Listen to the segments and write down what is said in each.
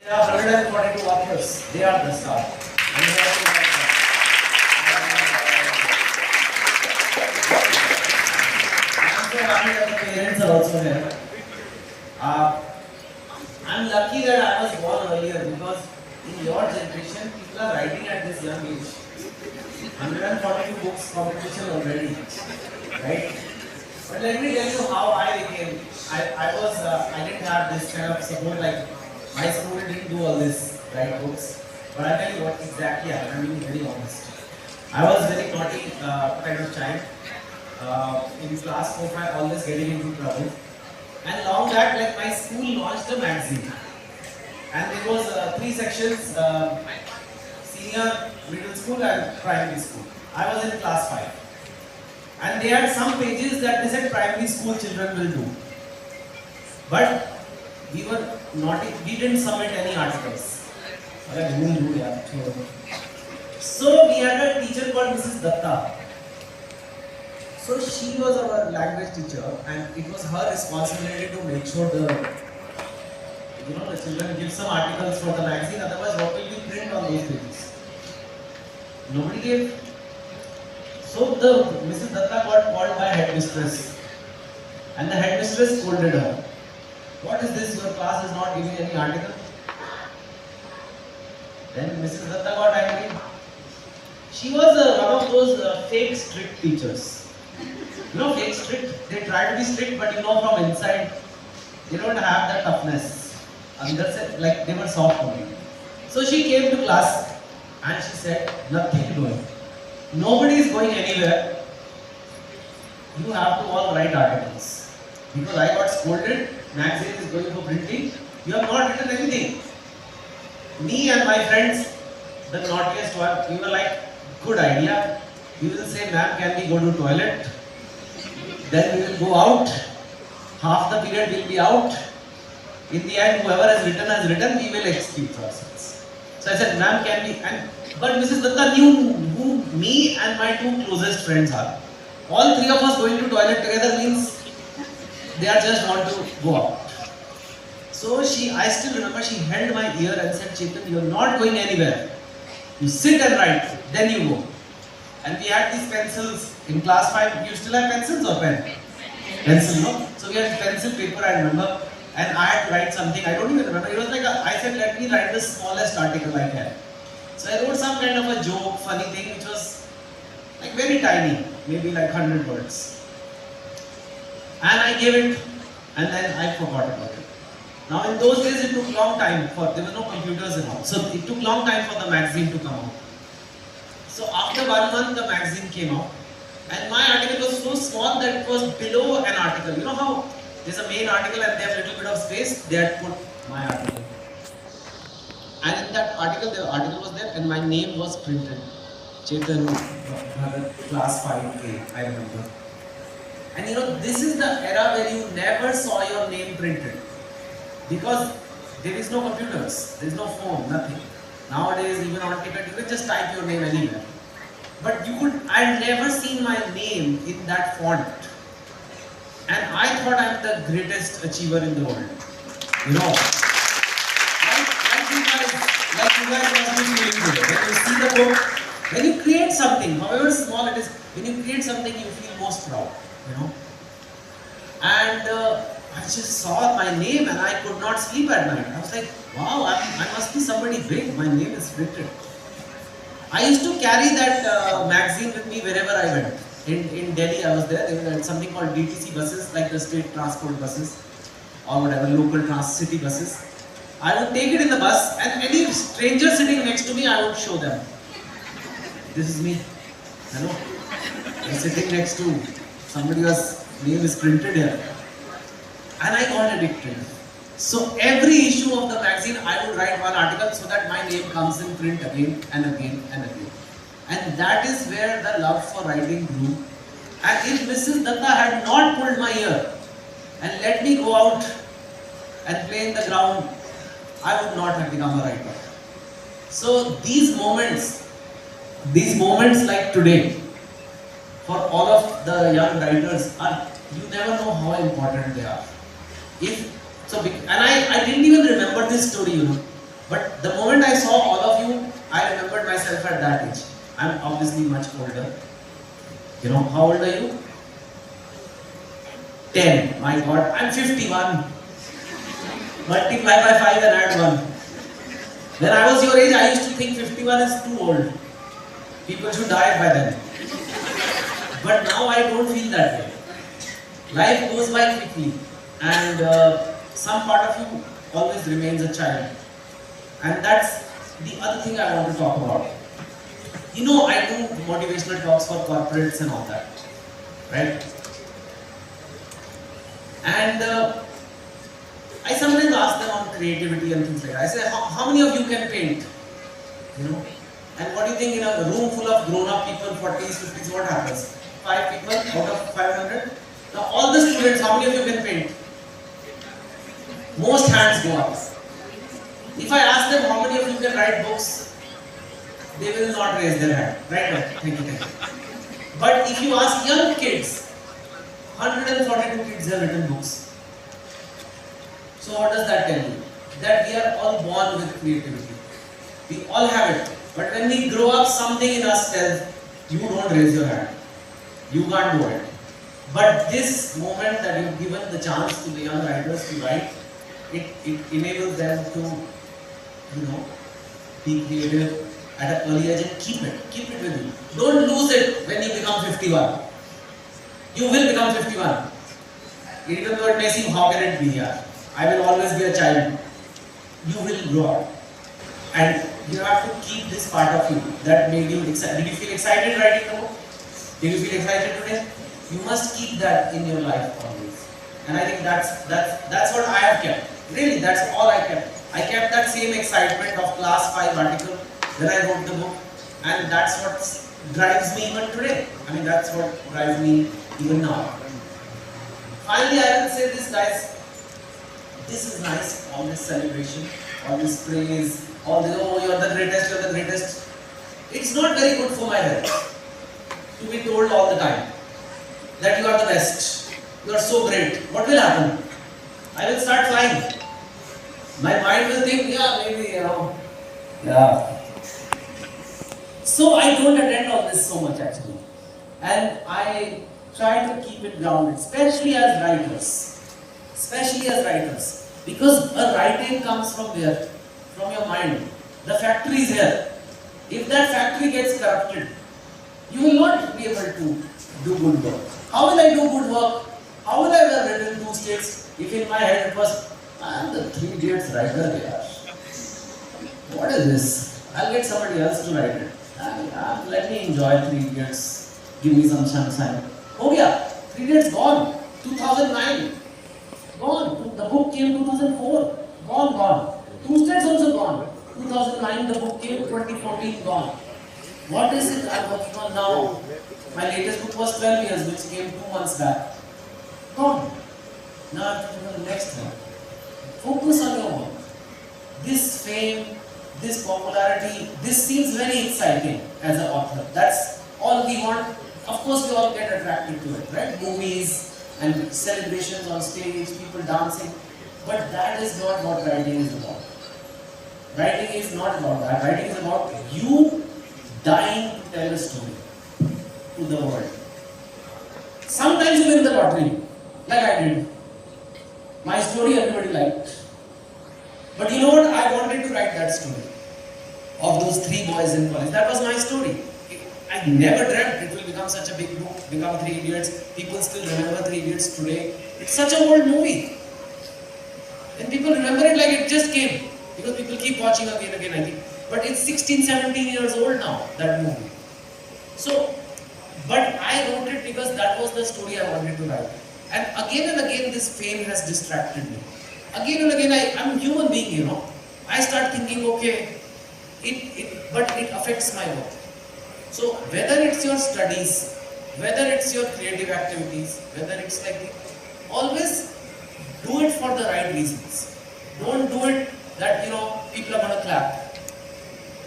There are 142 authors. They are the star. And they are the I'm so happy that the parents are also here. I'm lucky that I was born earlier because in your generation, people are writing at this young age. 142 books competition already, right? But let me tell you how I became. I didn't have this kind of support, like my school didn't do all this, write books. But I'll tell you what exactly happened. I'm being very honest. I was very naughty kind of child. In class 4-5, always getting into trouble. And long back, like my school launched a magazine. And it was 3 sections, senior, middle school and primary school. I was in class 5. And they had some pages that they said primary school children will do. But we were not, we didn't submit any articles. So we had a teacher called Mrs. Datta. So she was our language teacher and it was her responsibility to make sure the children give some articles for the magazine, otherwise what will you print on those pages? Nobody gave. So the Mrs. Datta got called by headmistress and the headmistress scolded her. What is this? Your class is not giving any article? Then Mrs. Datta got angry. She was one of those fake strict teachers. You know, fake strict? They try to be strict, but you know from inside, they don't have that toughness. Like they were soft only. So she came to class and she said, nothing doing. Nobody is going anywhere. You have to all write articles. Because I got scolded, magazine is going for printing. You have not written anything. Me and my friends, the naughtiest one, we were like, good idea. We will say, ma'am, can we go to toilet? Then we will go out. Half the period will be out. In the end, whoever has written, we will excuse ourselves. So I said, ma'am, can we? But Mrs. Datta knew who me and my 2 closest friends are. All 3 of us going to toilet together means they are just want to go out. So I still remember she held my ear and said, Chetan, you are not going anywhere. You sit and write, then you go. And we had these pencils in class 5. You still have pencils or pen? Pencil, no? So we had pencil, paper, I remember. And I had to write something, I don't even remember. It was like, I said, let me write the smallest article I can. So I wrote some kind of a joke, funny thing, which was like very tiny, maybe like 100 words. And I gave it, and then I forgot about it. Now in those days, it took long time there were no computers and all. So it took long time for the magazine to come out. So after 1 month, the magazine came out. And my article was so small that it was below an article. You know how there's a main article and they have a little bit of space? They had put my article. And in that article, the article was there and my name was printed. Chetan, Bhagat, class 5A, I remember. And you know, this is the era where you never saw your name printed. Because there is no computers, there is no phone, nothing. Nowadays, even on ticket, you can just type your name anywhere. But I had never seen my name in that font. And I thought I'm the greatest achiever in the world. You know, like you guys must be feeling good. When you see the book, when you create something, however small it is, when you create something, you feel most proud, you know. And I just saw my name and I could not sleep at night. I was like, wow, I must be somebody big. My name is printed. I used to carry that magazine with me wherever I went. In Delhi, I was there. There was something called DTC buses, like the state transport buses, or whatever, local city buses. I would take it in the bus, and any stranger sitting next to me, I would show them. This is me. You know, I'm sitting next to somebody whose name is printed here. And I got addicted. So every issue of the magazine, I would write one article so that my name comes in print again and again and again. And that is where the love for writing grew. And if Mrs. Datta had not pulled my ear and let me go out and play in the ground, I would not have become a writer. So these moments like today, for all of the young writers, you never know how important they are. And I didn't even remember this story, you know. But the moment I saw all of you, I remembered myself at that age. I'm obviously much older. You know, how old are you? 10. My God, I'm 51. Multiply by 5 and add 1. When I was your age, I used to think 51 is too old. People should die by then. But now I don't feel that way. Life goes by quickly, and some part of you always remains a child. And that's the other thing I want to talk about. You know, I do motivational talks for corporates and all that, right? And I sometimes ask them on creativity and things like that. I say, how many of you can paint? You know? And what do you think in a room full of grown-up people, 40s, 50s, what happens? 5 people out of 500? Now all the students, how many of you can paint? Most hands go up. If I ask them how many of you can write books, they will not raise their hand. Right now, thank you. But if you ask young kids, 142 kids have written books. So what does that tell you? That we are all born with creativity. We all have it. But when we grow up, something in us tells, you don't raise your hand. You can't do it. But this moment that you've given the chance to the young writers to write, it enables them to, you know, be creative at an early age and keep it with you. Don't lose it when you become 51. You will become 51. Even though it may seem, how can it be here? I will always be a child. You will grow up. And you have to keep this part of you that made you excited. Did you feel excited writing the book? Did you feel excited today? You must keep that in your life always. And I think that's what I have kept. Really, that's all I kept. I kept that same excitement of class 5 article when I wrote the book. And that's what drives me even today. I mean, that's what drives me even now. Finally, I will say this, guys. This is nice, all this celebration, all this praise, all this, oh, you're the greatest. It's not very good for my health to be told all the time that you are the best, you are so great. What will happen? I will start flying. My mind will think, yeah, maybe, you know, yeah. So I don't attend all this so much actually. And I try to keep it grounded, especially as writers. Because a writing comes from where? From your mind. The factory is here. If that factory gets corrupted, you will not be able to do good work. How will I do good work? How will I have written 2 states if in my head it was, I am the 3 Idiots writer here. What is this? I'll get somebody else to write it. Let me enjoy 3 Idiots. Give me some sunshine. Oh yeah, 3 Idiots gone. 2009. Gone. The book came 2004. Gone. 2 states also gone. 2009 the book came, 2014 gone. What is it I'm working on now? My latest book was 12 years, which came 2 months back. Gone. Now I have to do the next one. Focus on your work. This fame, this popularity, this seems very exciting as an author. That's all we want. Of course, we all get attracted to it, right? Movies and celebrations on stage, people dancing. But that is not what writing is about. Writing is not about that. Writing is about you dying to tell a story to the world. Sometimes you win the lottery, like I did. My story everybody liked. But you know what? I wanted to write that story of those 3 boys in college. That was my story. I never dreamt it will become such a big book, become 3 Idiots. People still remember 3 Idiots today. It's such an old movie. And people remember it like it just came. Because people keep watching again, I think. But it's 16, 17 years old now, that movie. So, but I wrote it because that was the story I wanted to write. And again, this fame has distracted me. Again and again, I'm a human being, you know. I start thinking, okay, but it affects my work. So, whether it's your studies, whether it's your creative activities, whether it's like, always do it for the right reasons. Don't do it that, you know, people are going to clap.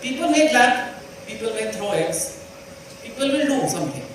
People may clap, people may throw eggs, people will do something.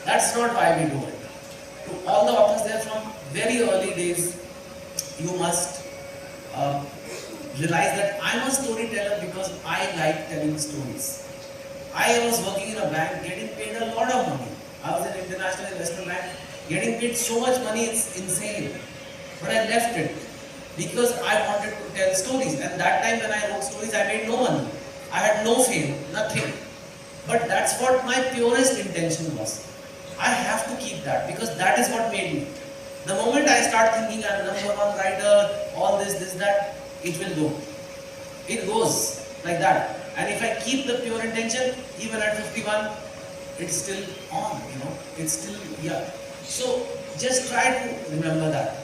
That's not why we do it. To all the authors there from very early days, you must realized that I'm a storyteller because I like telling stories. I was working in a bank, getting paid a lot of money. I was in international investment bank, getting paid so much money, it's insane. But I left it because I wanted to tell stories. And that time when I wrote stories, I made no money. I had no fame, nothing. But that's what my purest intention was. I have to keep that because that is what made me. The moment I start thinking I'm number one writer, all this, that, it will go. It goes like that. And if I keep the pure intention, even at 51, it's still on, it's still, yeah. So just try to remember that.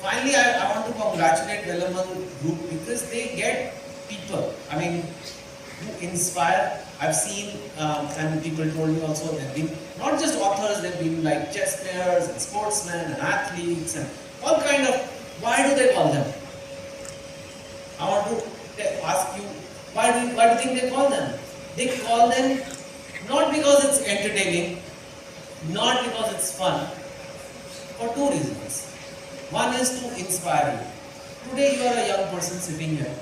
Finally, I want to congratulate Velammal group because they get people, who inspire. I've seen, and people told me also, they've been not just authors, they've been like chess players and sportsmen and athletes and all kind of. Why do they call them? I want to ask you, why do you think they call them? They call them not because it's entertaining, not because it's fun, for two reasons. One is to inspire you. Today you are a young person sitting here.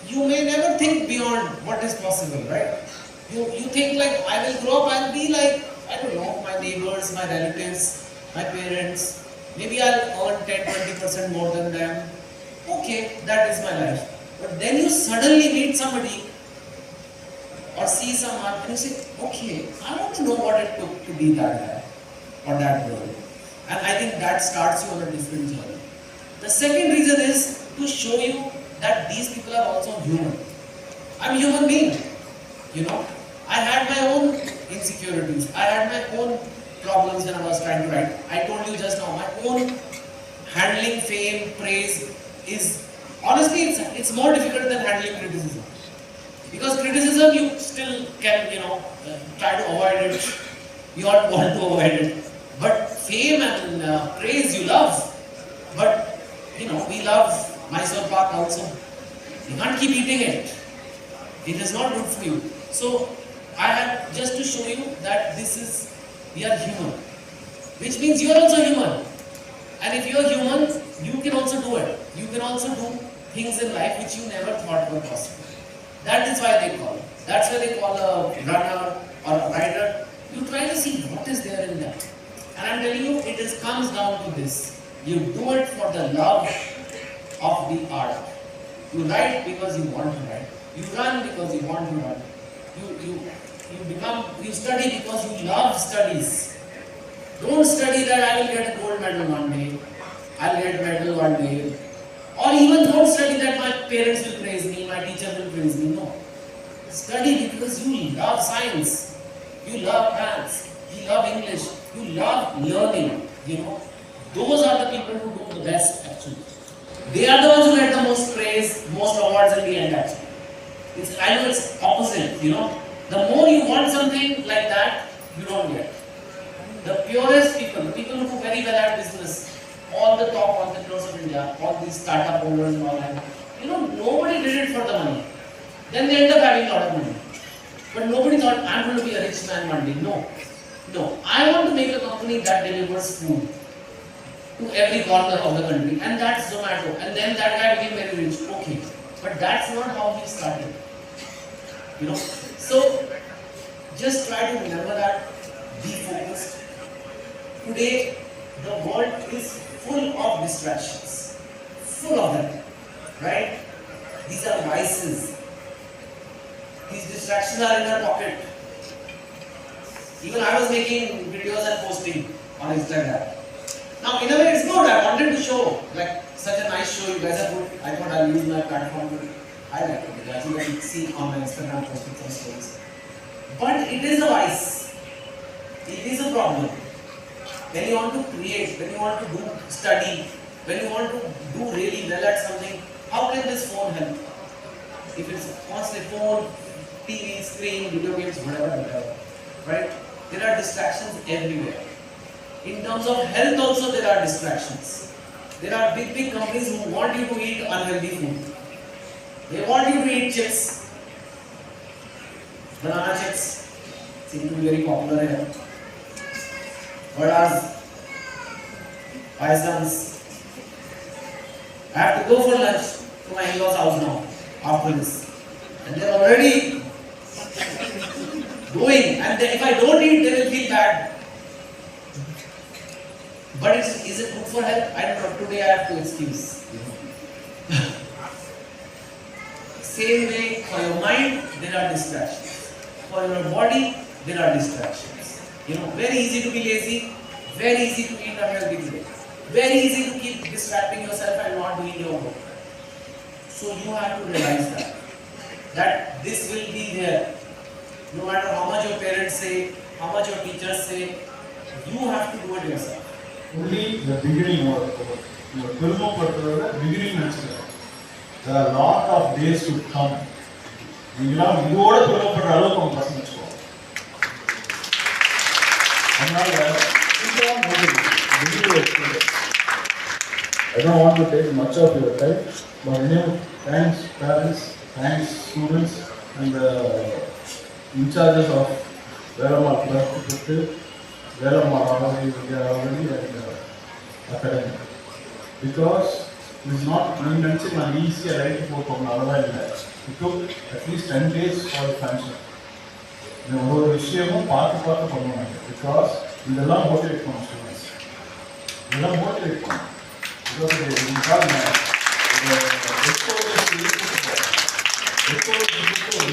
You may never think beyond what is possible, right? You think like, I will grow up, I'll be like, I don't know, my neighbors, my relatives, my parents. Maybe I'll earn 10-20% more than them. Okay, that is my life. But then you suddenly meet somebody or see someone and you say, okay, I want to know what it took to be that guy or that girl. And I think that starts you on a different journey. The second reason is to show you that these people are also human. I'm a human being, I had my own insecurities. I had my own problems when I was trying to write. I told you just now, my own handling fame, praise is, honestly, it's more difficult than handling criticism. Because criticism, you still can, try to avoid it. You don't want to avoid it. But fame and praise you love. But, we love Mysore Pak also. You can't keep eating it. It is not good for you. So, I had just to show you that we are human. Which means you are also human. And if you are human, you can also do it. You can also do things in life which you never thought were possible. That is why they call. That's why they call a runner or a writer. You try to see what is there in that. And I'm telling you, comes down to this. You do it for the love of the art. You write because you want to write. You run because you want to run. You study because you love studies. Don't study that I will get a gold medal one day. I'll get a medal one day. Or even don't study that my parents will praise me, my teacher will praise me. No. Study because you love science. You love maths. You love English. You love learning. Those are the people who do the best actually. They are the ones who get the most praise, most awards in the end actually. I know it's opposite, The more you want something like that, you don't get. The purest people, the people who do very well at business, all the top entrepreneurs of India, all these startup owners and all that, nobody did it for the money. Then they end up having a lot of money. But nobody thought, I'm going to be a rich man one day. No. I want to make a company that delivers food to every corner of the country. And that's Zomato. And then that guy became very rich. Okay. But that's not how he started. So, just try to remember that. Be focused. Today, the world is full of distractions. Full of them. Right? These are vices. These distractions are in our pocket. Even I was making videos and posting on Instagram. Now, in a way, it's good. I wanted to show, like, such a nice show. You guys are good. I thought I'll use my platform to highlight it. As you can see on my Instagram posting some stories. But it is a vice. It is a problem. When you want to create, when you want to do study, when you want to do really well at something, how can this phone help? If it's constantly phone, TV, screen, video games, whatever. Right? There are distractions everywhere. In terms of health also there are distractions. There are big companies who want you to eat unhealthy food. They want you to eat chips. Banana chips seem to be very popular here. Vadas, paisans. I have to go for lunch. to my in-laws house now after this. And they're already going, and if I don't eat, they will feel bad. But is it good for health? I don't know. Today I have to excuse. Same way, for your mind, there are distractions. For your body, there are distractions. Very easy to be lazy, very easy to eat unhealthy today. Very easy to keep distracting yourself and not doing your work. So you have to realize that this will be there. No matter how much your parents say, how much your teachers say, you have to do it yourself. Only the beginning of your beginning next year. There are a lot of days to come. You know, you order to look for a local person. I don't want to take much of your time, but anyway, thanks parents, thanks students, and the in charges of Velammal Velammal already and academic. Because it is not mentioned an easy right to from Nalava. It took at least 10 days for the function. Because we will not motivate from students. We will not motivate from because they will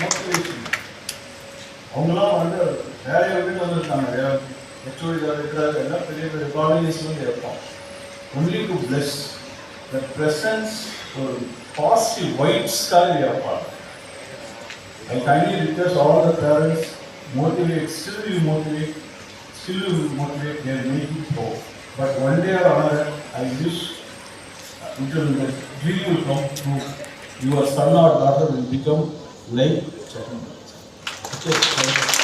motivation. அவங்களாம் வேலையை விட்டு வந்திருக்காங்க இருப்போம் only to bless the presence or positive vibes we are part. I kindly request all the parents motivate, still you motivate, they are making hope. But one day or another, I wish until the dream will come true, your son or daughter will become like Chetan. Okay.